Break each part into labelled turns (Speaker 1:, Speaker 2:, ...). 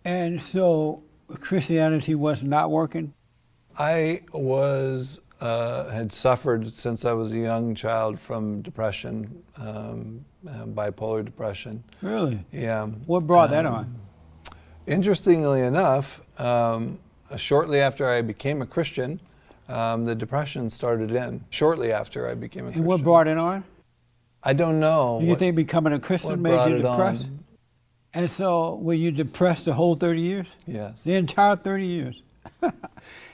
Speaker 1: And so Christianity was not working?
Speaker 2: I had suffered since I was a young child from depression, bipolar depression.
Speaker 1: Really?
Speaker 2: Yeah.
Speaker 1: What brought that on?
Speaker 2: Interestingly enough, shortly after I became a Christian, the depression started in. Shortly after I became a
Speaker 1: And
Speaker 2: Christian.
Speaker 1: what brought it on?
Speaker 2: I don't know.
Speaker 1: Do you think becoming a Christian made you depressed? And so were you depressed the whole 30 years?
Speaker 2: Yes.
Speaker 1: The entire 30 years?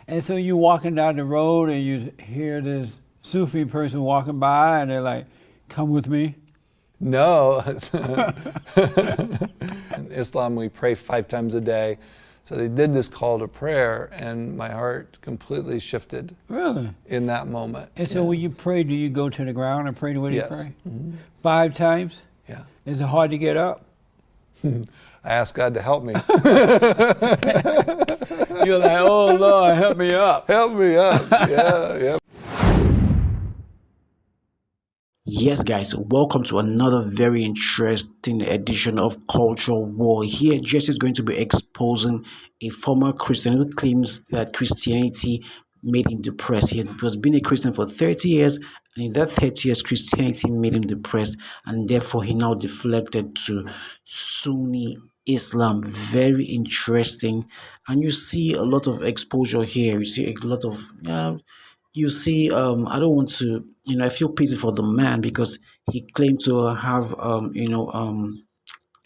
Speaker 1: And so you walking down the road and you hear this Sufi person walking by and they're like, come with me?
Speaker 2: No. In Islam, we pray 5 times a day. So they did this call to prayer, and my heart completely shifted.
Speaker 1: Really?
Speaker 2: In that moment.
Speaker 1: And so when you pray, do you go to the ground and pray the way you pray?
Speaker 2: Mm-hmm.
Speaker 1: 5 times?
Speaker 2: Yeah.
Speaker 1: Is it hard to get up?
Speaker 2: I asked God to help me.
Speaker 1: You're like, oh Lord, help me up.
Speaker 2: Help me up. Yeah.
Speaker 3: Yes, guys, welcome to another very interesting edition of Culture War. Here, Jesse is going to be exposing a former Christian who claims that Christianity made him depressed. He has been a Christian for 30 years, and in that 30 years, Christianity made him depressed, and therefore he now deflected to Sunni Islam. Very interesting, and you see a lot of exposure here. You see a lot of you see, I don't want to, I feel pity for the man because he claimed to have, a little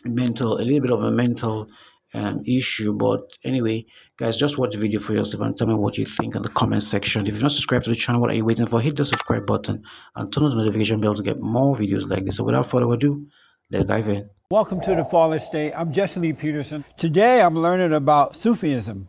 Speaker 3: bit of a mental issue. But anyway, guys, just watch the video for yourself and tell me what you think in the comment section. If you're not subscribed to the channel, what are you waiting for? Hit the subscribe button and turn on the notification bell to get more videos like this. So without further ado, let's dive in.
Speaker 1: Welcome to the Fallen State. I'm Jesse Lee Peterson. Today I'm learning about Sufism.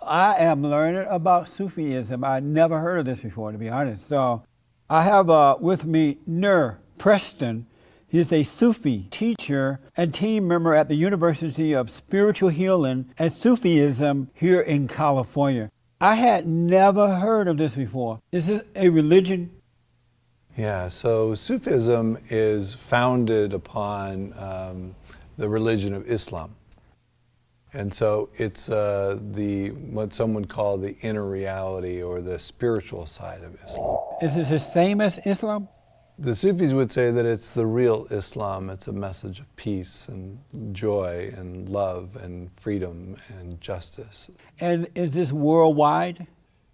Speaker 1: I am learning about Sufism. I never heard of this before, to be honest. So I have with me Nur Preston. He's a Sufi teacher and team member at the University of Spiritual Healing and Sufism here in California. I had never heard of this before. Is this a religion?
Speaker 2: Yeah, so Sufism is founded upon the religion of Islam. And so it's what some would call the inner reality or the spiritual side of Islam.
Speaker 1: Is it the same as Islam?
Speaker 2: The Sufis would say that it's the real Islam. It's a message of peace and joy and love and freedom and justice.
Speaker 1: And is this worldwide?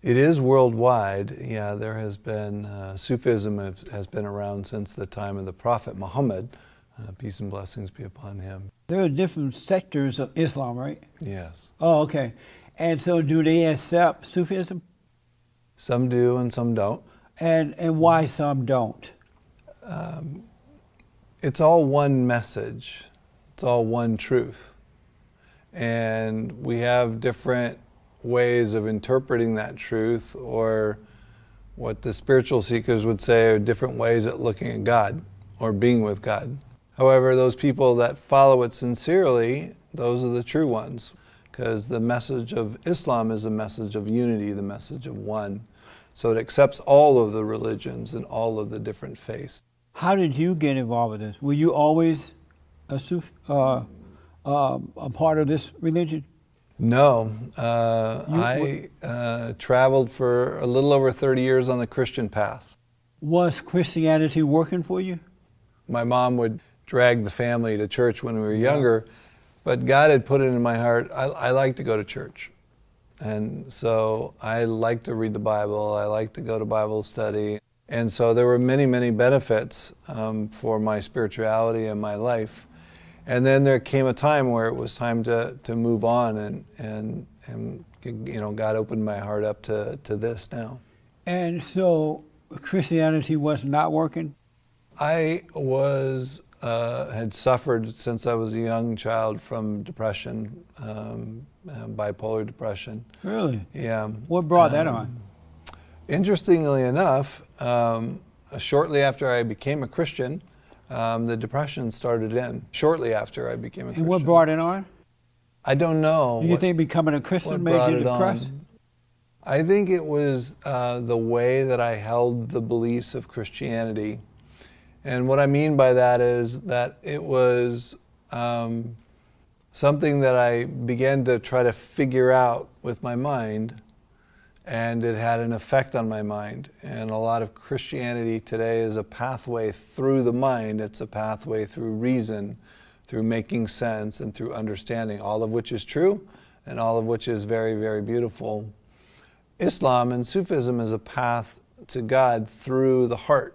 Speaker 2: It is worldwide. Yeah, there has been, Sufism has been around since the time of the Prophet Muhammad. Peace and blessings be upon him.
Speaker 1: There are different sectors of Islam, right?
Speaker 2: Yes.
Speaker 1: Oh, okay. And so do they accept Sufism?
Speaker 2: Some do and some don't.
Speaker 1: And why some don't?
Speaker 2: It's all one message. It's all one truth. And we have different ways of interpreting that truth, or what the spiritual seekers would say are different ways at looking at God or being with God. However, those people that follow it sincerely, those are the true ones, because the message of Islam is a message of unity, the message of one. So it accepts all of the religions and all of the different faiths.
Speaker 1: How did you get involved with this? Were you always a part of this religion?
Speaker 2: No. I traveled for a little over 30 years on the Christian path.
Speaker 1: Was Christianity working for you?
Speaker 2: My mom would drag the family to church when we were younger, but God had put it in my heart, I like to go to church. And so I like to read the Bible, I like to go to Bible study. And so there were many, many benefits for my spirituality and my life. And then there came a time where it was time to move on, and God opened my heart up to this now.
Speaker 1: And so Christianity was not working?
Speaker 2: I had suffered since I was a young child from depression, bipolar depression.
Speaker 1: Really?
Speaker 2: Yeah.
Speaker 1: What brought that on?
Speaker 2: Interestingly enough, shortly after I became a Christian, the depression started in. Shortly after I became a Christian.
Speaker 1: And what brought it on?
Speaker 2: I don't know.
Speaker 1: Do you think becoming a Christian made you depressed?
Speaker 2: I think it was the way that I held the beliefs of Christianity. And what I mean by that is that it was something that I began to try to figure out with my mind, and it had an effect on my mind. And a lot of Christianity today is a pathway through the mind. It's a pathway through reason, through making sense, and through understanding, all of which is true, and all of which is very, very beautiful. Islam and Sufism is a path to God through the heart.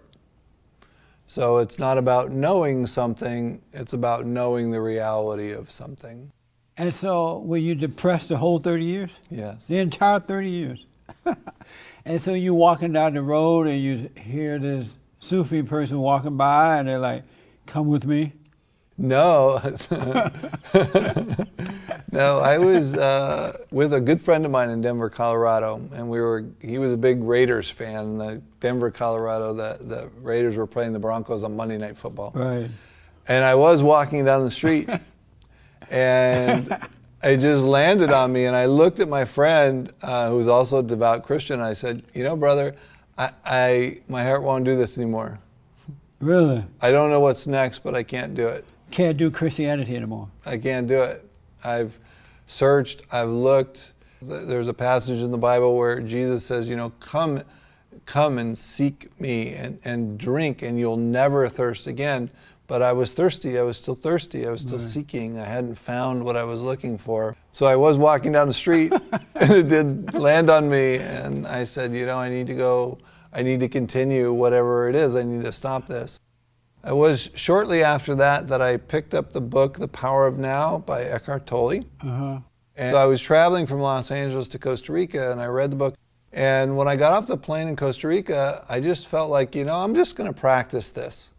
Speaker 2: So it's not about knowing something, it's about knowing the reality of something.
Speaker 1: And so were you depressed the whole 30 years?
Speaker 2: Yes.
Speaker 1: The entire 30 years? And so you walking down the road and you hear this Sufi person walking by and they're like, come with me?
Speaker 2: No. No, I was with a good friend of mine in Denver, Colorado, and he was a big Raiders fan. In the Denver, Colorado, the Raiders were playing the Broncos on Monday Night Football.
Speaker 1: Right.
Speaker 2: And I was walking down the street, and it just landed on me, and I looked at my friend, who was also a devout Christian, and I said, you know, brother, my heart won't do this anymore.
Speaker 1: Really?
Speaker 2: I don't know what's next, but I can't do it.
Speaker 1: Can't do Christianity anymore.
Speaker 2: I can't do it. I've searched, I've looked. There's a passage in the Bible where Jesus says, you know, come and seek me and drink, and you'll never thirst again. But I was thirsty. I was still thirsty. I was still seeking. I hadn't found what I was looking for. So I was walking down the street, and it did land on me. And I said, you know, I need to go. I need to continue whatever it is. I need to stop this. It was shortly after that I picked up the book, The Power of Now by Eckhart Tolle.
Speaker 1: Uh-huh.
Speaker 2: And so I was traveling from Los Angeles to Costa Rica, and I read the book. And when I got off the plane in Costa Rica, I just felt like, you know, I'm just going to practice this.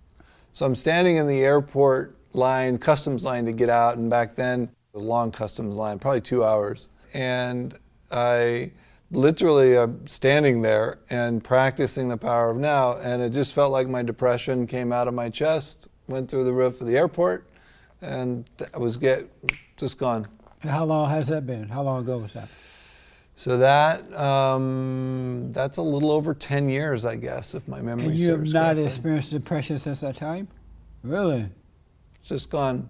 Speaker 2: So I'm standing in the airport line, customs line to get out, and back then, it was a long customs line, probably 2 hours. And I literally standing there and practicing the power of now, and it just felt like my depression came out of my chest, went through the roof of the airport, and I was just gone.
Speaker 1: How long has that been? How long ago was that?
Speaker 2: So that's a little over 10 years, I guess, if my memory serves.
Speaker 1: And you have not
Speaker 2: correctly.
Speaker 1: experienced depression since that time? Really?
Speaker 2: It's just gone.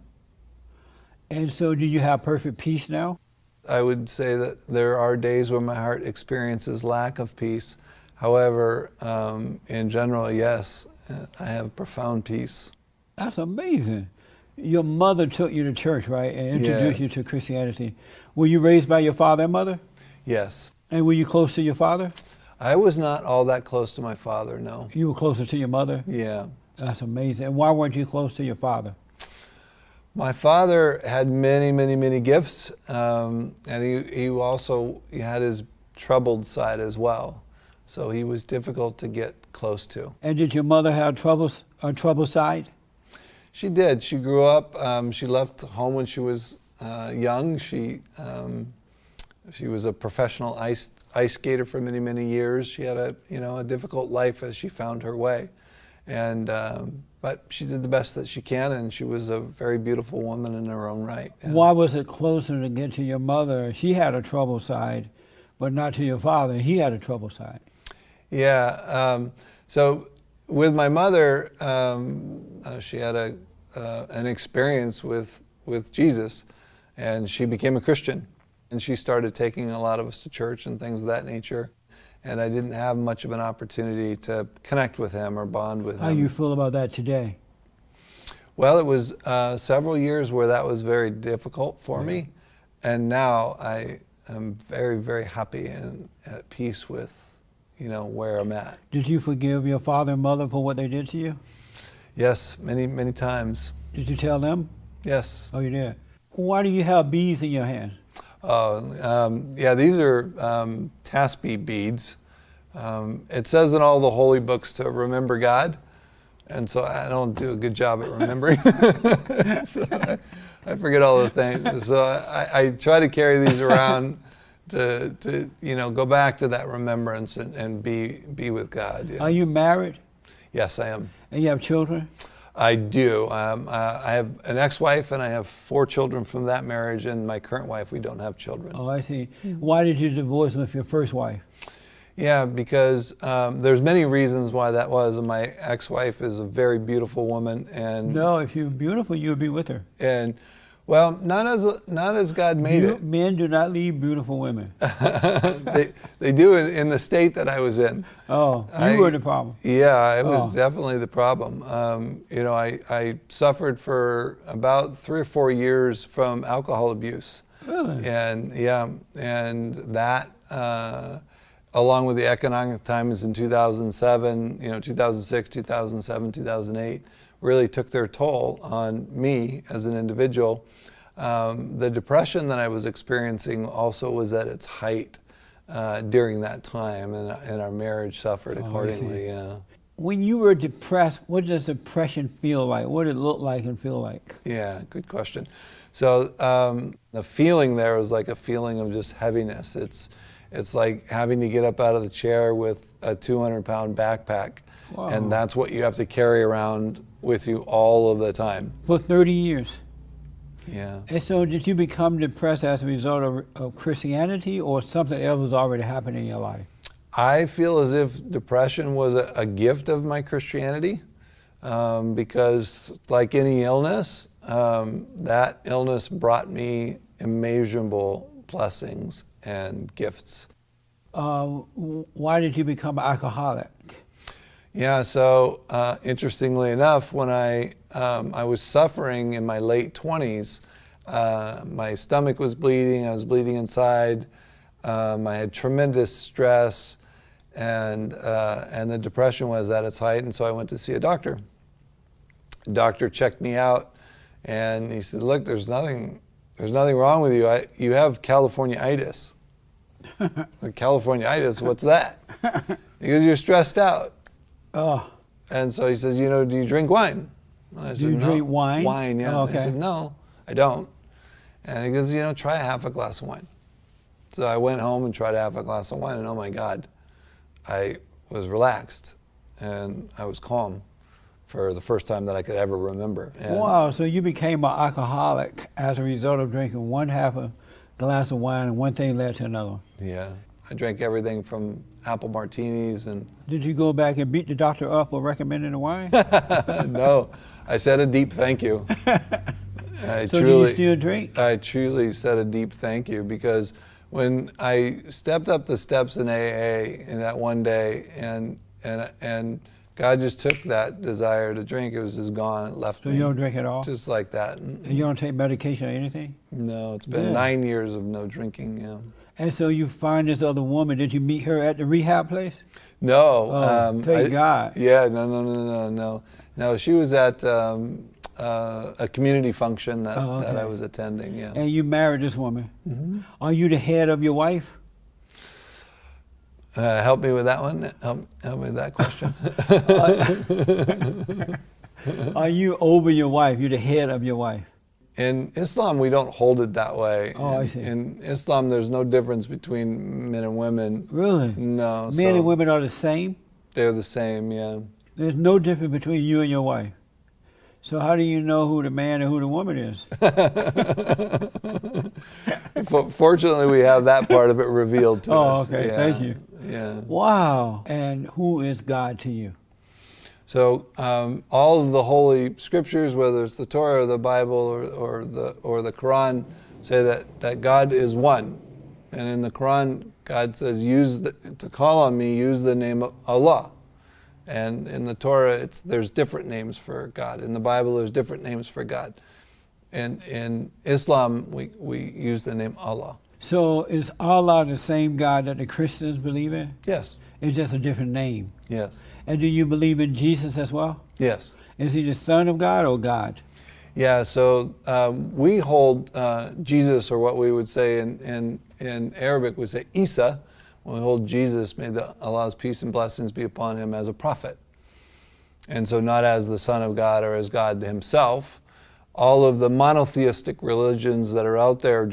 Speaker 1: And so do you have perfect peace now?
Speaker 2: I would say that there are days when my heart experiences lack of peace. However, in general, yes, I have profound peace.
Speaker 1: That's amazing. Your mother took you to church, right, and introduced you
Speaker 2: Yes.
Speaker 1: to Christianity. Were you raised by your father and mother?
Speaker 2: Yes.
Speaker 1: And were you close to your father?
Speaker 2: I was not all that close to my father, no.
Speaker 1: You were closer to your mother?
Speaker 2: Yeah.
Speaker 1: That's amazing. And why weren't you close to your father?
Speaker 2: My father had many, many, many gifts, and he also had his troubled side as well. So he was difficult to get close to.
Speaker 1: And did your mother have a troubled side?
Speaker 2: She did. She grew up. She left home when she was young. She was a professional ice skater for many, many years. She had a difficult life as she found her way, and but she did the best that she can, and she was a very beautiful woman in her own right. Yeah.
Speaker 1: Why was it closer to get to your mother? She had a troubled side, but not to your father. He had a troubled side.
Speaker 2: Yeah. So with my mother, she had an experience with Jesus, and she became a Christian, and she started taking a lot of us to church and things of that nature. And I didn't have much of an opportunity to connect with him or bond with him.
Speaker 1: How do you feel about that today?
Speaker 2: Well, it was several years where that was very difficult for me, and now I am very, very happy and at peace with, where I'm at.
Speaker 1: Did you forgive your father and mother for what they did to you?
Speaker 2: Yes, many, many times.
Speaker 1: Did you tell them?
Speaker 2: Yes.
Speaker 1: Oh, you did. Why do you have beads in your hands?
Speaker 2: These are tasbih beads. It says in all the holy books to remember God, and so I don't do a good job at remembering. So I forget all the things. So I try to carry these around to go back to that remembrance and be with God. Yeah.
Speaker 1: Are you married?
Speaker 2: Yes, I am.
Speaker 1: And you have children?
Speaker 2: I do. I have an ex-wife, and I have 4 children from that marriage, and my current wife, we don't have children.
Speaker 1: Oh, I see. Why did you divorce with your first wife?
Speaker 2: Yeah, because there's many reasons why that was. And my ex-wife is a very beautiful woman, and
Speaker 1: No, if you're beautiful, you would be with her.
Speaker 2: and Well, not as God made it.
Speaker 1: Men do not leave beautiful women.
Speaker 2: They do in the state that I was in.
Speaker 1: Oh, you were the problem.
Speaker 2: Yeah, I was definitely the problem. I suffered for about 3 or 4 years from alcohol abuse.
Speaker 1: Really?
Speaker 2: And that, along with the economic times in 2007, 2006, 2007, 2008, really took their toll on me as an individual. The depression that I was experiencing also was at its height during that time, and our marriage suffered accordingly. Yeah.
Speaker 1: When you were depressed, what does depression feel like? What did it look like and feel like?
Speaker 2: Yeah, good question. So the feeling there was like a feeling of just heaviness. It's like having to get up out of the chair with a 200-pound backpack, and that's what you have to carry around with you all of the time.
Speaker 1: For 30 years?
Speaker 2: Yeah.
Speaker 1: And so did you become depressed as a result of Christianity, or something else was already happening in your life?
Speaker 2: I feel as if depression was a gift of my Christianity, because like any illness, that illness brought me immeasurable blessings and gifts.
Speaker 1: Why did you become an alcoholic?
Speaker 2: Yeah, so interestingly enough, when I was suffering in my late 20s, my stomach was bleeding, I was bleeding inside, I had tremendous stress, and the depression was at its height, and so I went to see a doctor. The doctor checked me out, and he said, "Look, there's nothing wrong with you. You have California-itis." Like, California-itis, what's that? Because you're stressed out.
Speaker 1: Oh.
Speaker 2: And so he says, do you drink wine? And I said,
Speaker 1: Do you drink wine?
Speaker 2: Wine, yeah.
Speaker 1: Oh, okay.
Speaker 2: I said, no, I don't. And he goes, try half a glass of wine. So I went home and tried half a glass of wine, and oh my God, I was relaxed and I was calm for the first time that I could ever remember. And
Speaker 1: wow, so you became an alcoholic as a result of drinking one half a glass of wine, and one thing led to another.
Speaker 2: Yeah, I drank everything from apple martinis and...
Speaker 1: Did you go back and beat the doctor up for recommending the wine?
Speaker 2: No, I said a deep thank you.
Speaker 1: So do you still drink?
Speaker 2: I truly said a deep thank you, because when I stepped up the steps in AA in that one day, and God just took that desire to drink, it was just gone, it left me.
Speaker 1: So you don't drink at all?
Speaker 2: Just like that.
Speaker 1: And you don't take medication or anything?
Speaker 2: No, it's been 9 years of no drinking, yeah.
Speaker 1: And so you find this other woman, did you meet her at the rehab place?
Speaker 2: No.
Speaker 1: Thank God.
Speaker 2: Yeah, no. She was at a community function that I was attending, yeah.
Speaker 1: And you married this woman.
Speaker 2: Mm-hmm.
Speaker 1: Are you the head of your wife?
Speaker 2: Help me with that one. Help me with that question.
Speaker 1: Are you over your wife? You're the head of your wife?
Speaker 2: In Islam, we don't hold it that way.
Speaker 1: Oh, I see.
Speaker 2: In Islam, there's no difference between men and women.
Speaker 1: Really?
Speaker 2: No.
Speaker 1: Men and women are the same?
Speaker 2: They're the same, yeah.
Speaker 1: There's no difference between you and your wife. So how do you know who the man and who the woman is?
Speaker 2: Fortunately, we have that part of it revealed to us.
Speaker 1: Oh, okay.
Speaker 2: Yeah.
Speaker 1: Thank you.
Speaker 2: Yeah.
Speaker 1: Wow. And who is God to you?
Speaker 2: So all of the holy scriptures, whether it's the Torah or the Bible or the Quran, say that God is one. And in the Quran, God says, to call on me, use the name of Allah. And in the Torah, there's different names for God. In the Bible, there's different names for God. And in Islam, we use the name Allah.
Speaker 1: So is Allah the same God that the Christians believe in?
Speaker 2: Yes.
Speaker 1: It's just a different name.
Speaker 2: Yes.
Speaker 1: And do you believe in Jesus as well?
Speaker 2: Yes.
Speaker 1: Is he the Son of God or God?
Speaker 2: Yeah, so we hold Jesus, or what we would say in Arabic, we say Isa. When we hold Jesus, may Allah's peace and blessings be upon him, as a prophet. And so not as the Son of God or as God himself. All of the monotheistic religions that are out there,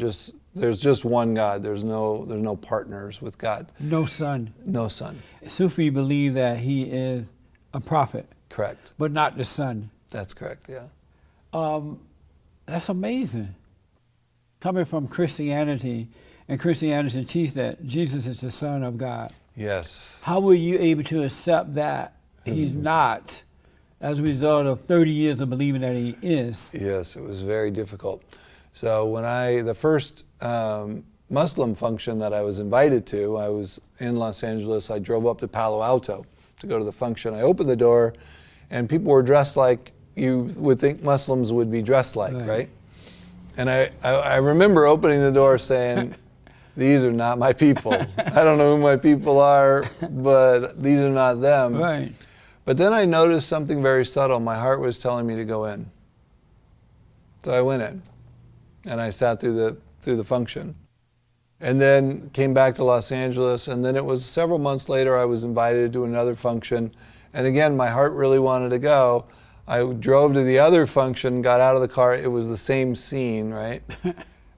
Speaker 2: there's just one God. There's no partners with God.
Speaker 1: No son.
Speaker 2: No son.
Speaker 1: Sufi believe that he is a prophet.
Speaker 2: Correct.
Speaker 1: But not the son.
Speaker 2: That's correct, yeah.
Speaker 1: That's amazing. Coming from Christianity, and Christianity teaches that Jesus is the Son of God.
Speaker 2: Yes.
Speaker 1: How were you able to accept that he's not, as a result of 30 years of believing that he is?
Speaker 2: Yes, it was very difficult. So when the first Muslim function that I was invited to, I was in Los Angeles. I drove up to Palo Alto to go to the function. I opened the door, and people were dressed like you would think Muslims would be dressed like, right? And I remember opening the door saying, these are not my people. I don't know who my people are, but these are not them.
Speaker 1: Right.
Speaker 2: But then I noticed something very subtle. My heart was telling me to go in. So I went in, and I sat through the function. And then came back to Los Angeles, and then it was several months later I was invited to another function. And again, my heart really wanted to go. I drove to the other function, got out of the car. It was the same scene, right?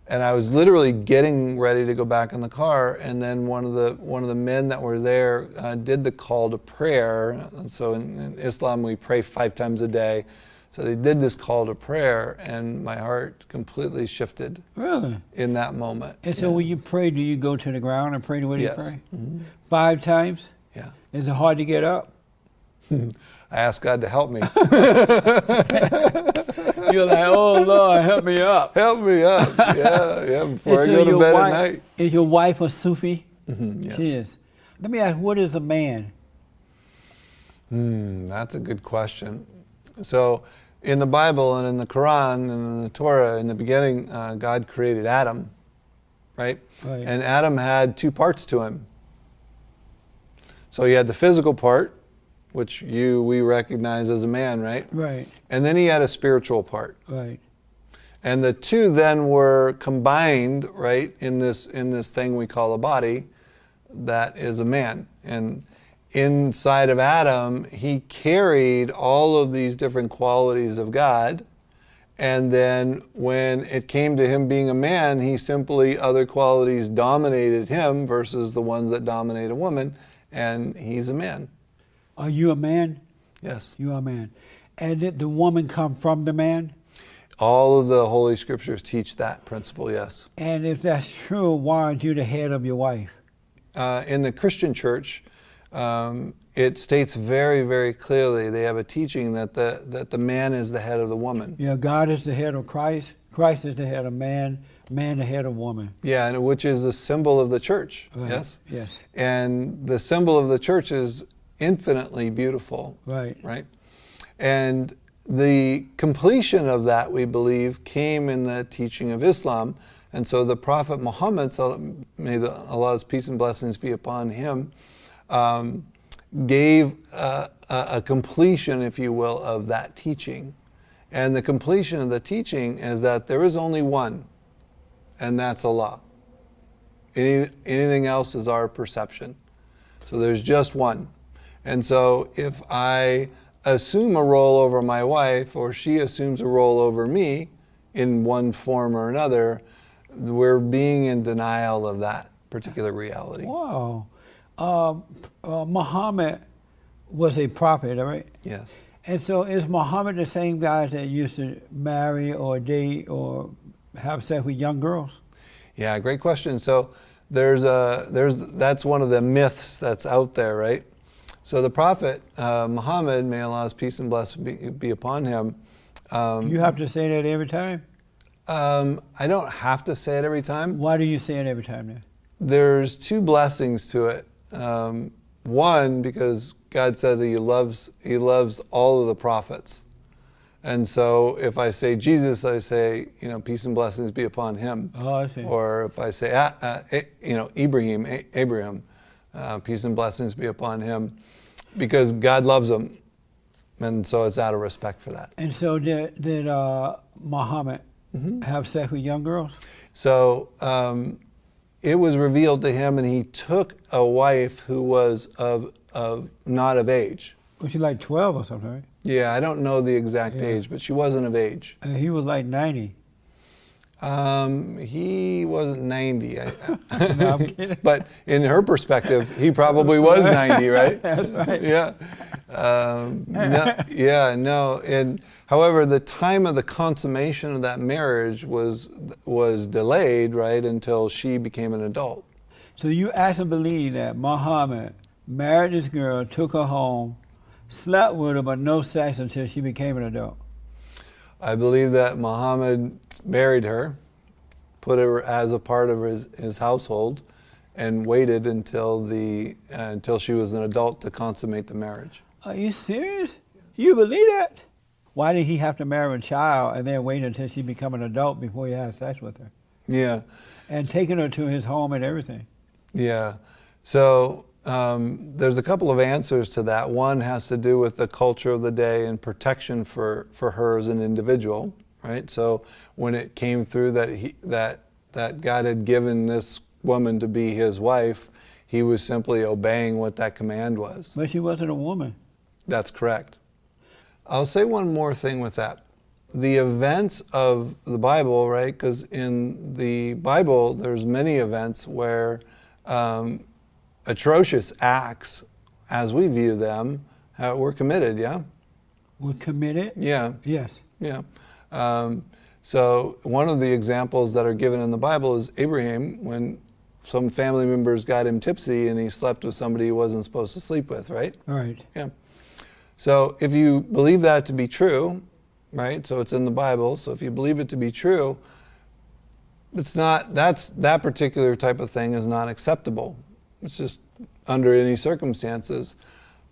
Speaker 2: And I was literally getting ready to go back in the car, and then one of the men that were there did the call to prayer. And so in Islam, we pray 5 times a day. So they did this call to prayer, and my heart completely shifted.
Speaker 1: Really?
Speaker 2: In that moment.
Speaker 1: And so when you pray, do you go to the ground and pray the way you pray?
Speaker 2: Mm-hmm.
Speaker 1: 5 times?
Speaker 2: Yeah.
Speaker 1: Is it hard to get up?
Speaker 2: I asked God to help me.
Speaker 1: You're like, oh Lord, help me up.
Speaker 2: Help me up. Yeah, before I go to bed at night.
Speaker 1: Is your wife a Sufi?
Speaker 2: Mm-hmm, yes.
Speaker 1: She is. Let me ask, what is a man?
Speaker 2: That's a good question. So in the Bible and in the Quran and in the Torah, in the beginning, God created Adam, right? And Adam had 2 parts to him. So he had the physical part, which we recognize as a man, right?
Speaker 1: Right.
Speaker 2: And then he had a spiritual part.
Speaker 1: Right.
Speaker 2: And the 2 then were combined, right, in this thing we call a body, that is a man. And inside of Adam, he carried all of these different qualities of God. And then when it came to him being a man, other qualities dominated him versus the ones that dominate a woman, and he's a man.
Speaker 1: Are you a man?
Speaker 2: Yes.
Speaker 1: You are a man. And did the woman come from the man?
Speaker 2: All of the Holy Scriptures teach that principle, yes.
Speaker 1: And if that's true, why aren't you the head of your wife?
Speaker 2: In the Christian church, it states very, very clearly, they have a teaching that the man is the head of the woman.
Speaker 1: Yeah, God is the head of Christ. Christ is the head of man. Man the head of woman.
Speaker 2: Yeah, and which is the symbol of the church.
Speaker 1: Right.
Speaker 2: Yes?
Speaker 1: Yes.
Speaker 2: And the symbol of the church is infinitely beautiful.
Speaker 1: Right.
Speaker 2: Right? And the completion of that, we believe, came in the teaching of Islam. And so the Prophet Muhammad, may Allah's peace and blessings be upon him, gave a completion, if you will, of that teaching. And the completion of the teaching is that there is only one, and that's Allah. Anything else is our perception. So there's just one. And so if I assume a role over my wife, or she assumes a role over me in one form or another, we're being in denial of that particular reality.
Speaker 1: Wow. Muhammad was a prophet, right?
Speaker 2: Yes.
Speaker 1: And so is Muhammad the same guy that used to marry or date or have sex with young girls?
Speaker 2: Yeah, great question. So that's one of the myths that's out there, right? So the Prophet Muhammad, may Allah's peace and blessing be upon him.
Speaker 1: You have to say that every time?
Speaker 2: I don't have to say it every time.
Speaker 1: Why do you say it every time then?
Speaker 2: There's 2 blessings to it. One, because God said that He loves all of the prophets. And so if I say Jesus, I say, peace and blessings be upon him.
Speaker 1: Oh, I see.
Speaker 2: Or if I say, Abraham, peace and blessings be upon him, because God loves him. And so it's out of respect for that.
Speaker 1: And so did Muhammad have sex with young girls?
Speaker 2: So it was revealed to him, and he took a wife who was not of age.
Speaker 1: Was she like 12 or something, right?
Speaker 2: Yeah, I don't know the exact age, but she wasn't of age.
Speaker 1: And he was like 90.
Speaker 2: He wasn't 90.
Speaker 1: No, I'm kidding.
Speaker 2: But in her perspective, he probably was 90, right?
Speaker 1: That's right.
Speaker 2: Yeah. No. And however, the time of the consummation of that marriage was delayed, right, until she became an adult.
Speaker 1: So you actually believe that Muhammad married this girl, took her home, slept with her, but no sex until she became an adult?
Speaker 2: I believe that Muhammad married her, put her as a part of his household, and waited until she was an adult to consummate the marriage.
Speaker 1: Are you serious? You believe that? Why did he have to marry a child and then wait until she become an adult before he had sex with her?
Speaker 2: Yeah.
Speaker 1: And taking her to his home and everything.
Speaker 2: Yeah. So there's a couple of answers to that. One has to do with the culture of the day and protection for her as an individual, right? So when it came through that God had given this woman to be his wife, he was simply obeying what that command was.
Speaker 1: But she wasn't a woman.
Speaker 2: That's correct. I'll say one more thing with that. The events of the Bible, right? Because in the Bible, there's many events where atrocious acts, as we view them, were committed, yeah?
Speaker 1: Were committed?
Speaker 2: Yeah.
Speaker 1: Yes.
Speaker 2: Yeah. So one of the examples that are given in the Bible is Abraham, when some family members got him tipsy and he slept with somebody he wasn't supposed to sleep with, right?
Speaker 1: Right.
Speaker 2: Yeah. So if you believe that to be true, right? So it's in the Bible. So if you believe it to be true, that particular type of thing is not acceptable. It's just under any circumstances.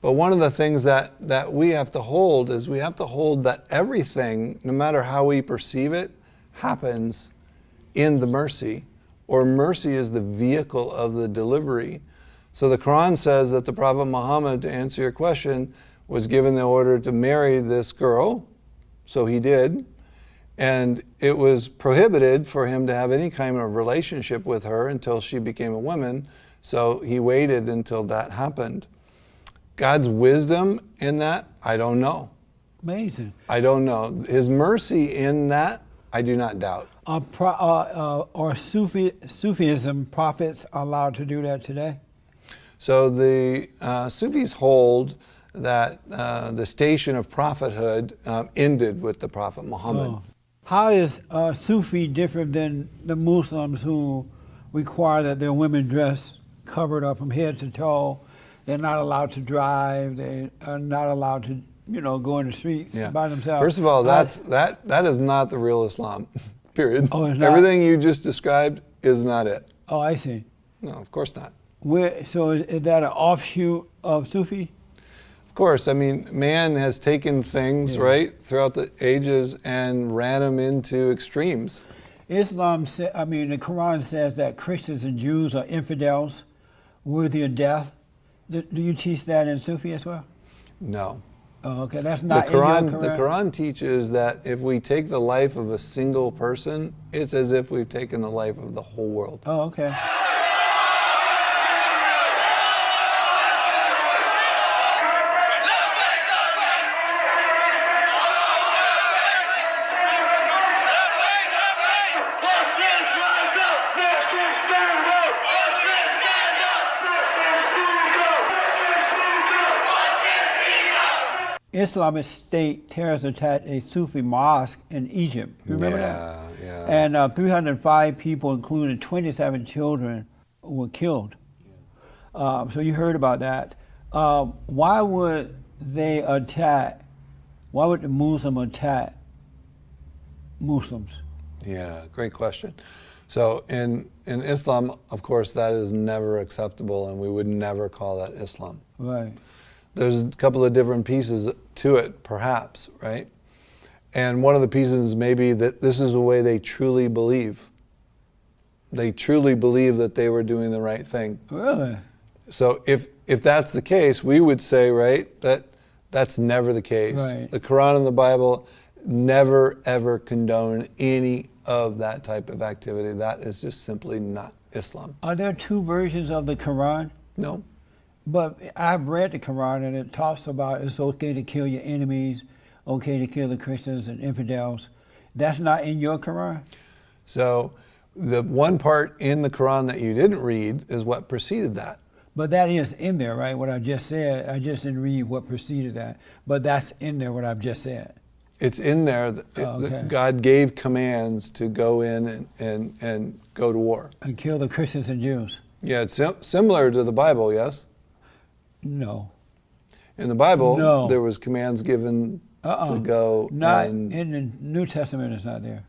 Speaker 2: But one of the things that we have to hold is we have to hold that everything, no matter how we perceive it, happens in the mercy, or mercy is the vehicle of the delivery. So the Quran says that the Prophet Muhammad, to answer your question, was given the order to marry this girl, so he did, and it was prohibited for him to have any kind of relationship with her until she became a woman, so he waited until that happened. God's wisdom in that, I don't know.
Speaker 1: Amazing.
Speaker 2: I don't know. His mercy in that, I do not doubt.
Speaker 1: Are Sufism prophets allowed to do that today?
Speaker 2: So the Sufis hold that the station of prophethood ended with the Prophet Muhammad.
Speaker 1: Oh. How is Sufi different than the Muslims who require that their women dress covered up from head to toe? They're not allowed to drive. They are not allowed to, go in the streets by themselves.
Speaker 2: First of all, that is not the real Islam. Period.
Speaker 1: Oh, it's not?
Speaker 2: Everything you just described is not it.
Speaker 1: Oh, I see.
Speaker 2: No, of course not.
Speaker 1: So is that an offshoot of Sufi?
Speaker 2: Of course. I mean, man has taken things, right, throughout the ages and ran them into extremes.
Speaker 1: The Quran says that Christians and Jews are infidels, worthy of death. Do you teach that in Sufi as well?
Speaker 2: No.
Speaker 1: Oh, okay. That's not
Speaker 2: the Quran,
Speaker 1: in your Quran?
Speaker 2: The Quran teaches that if we take the life of a single person, it's as if we've taken the life of the whole world.
Speaker 1: Oh, okay. Islamic State terrorists attacked a Sufi mosque in Egypt. You remember that?
Speaker 2: Yeah.
Speaker 1: And 305 people, including 27 children, were killed. So you heard about that. Why would the Muslim attack Muslims?
Speaker 2: Yeah, great question. So in Islam, of course, that is never acceptable, and we would never call that Islam.
Speaker 1: Right.
Speaker 2: There's a couple of different pieces to it, perhaps, right? And one of the pieces may be that this is the way they truly believe. They truly believe that they were doing the right thing.
Speaker 1: Really?
Speaker 2: So if that's the case, we would say, right, that's never the case.
Speaker 1: Right.
Speaker 2: The Quran and the Bible never, ever condone any of that type of activity. That is just simply not Islam.
Speaker 1: Are there two versions of the Quran?
Speaker 2: No.
Speaker 1: But I've read the Quran, and it talks about it's okay to kill your enemies, okay to kill the Christians and infidels. That's not in your Quran?
Speaker 2: So the one part in the Quran that you didn't read is what preceded that.
Speaker 1: But that is in there, right, what I just said. I just didn't read what preceded that. But that's in there, what I've just said.
Speaker 2: It's in there that God gave commands to go in and go to war.
Speaker 1: And kill the Christians and Jews.
Speaker 2: Yeah, it's similar to the Bible, yes?
Speaker 1: No.
Speaker 2: In the Bible,
Speaker 1: no.
Speaker 2: There was commands given to go.
Speaker 1: Not in the New Testament, it's not there.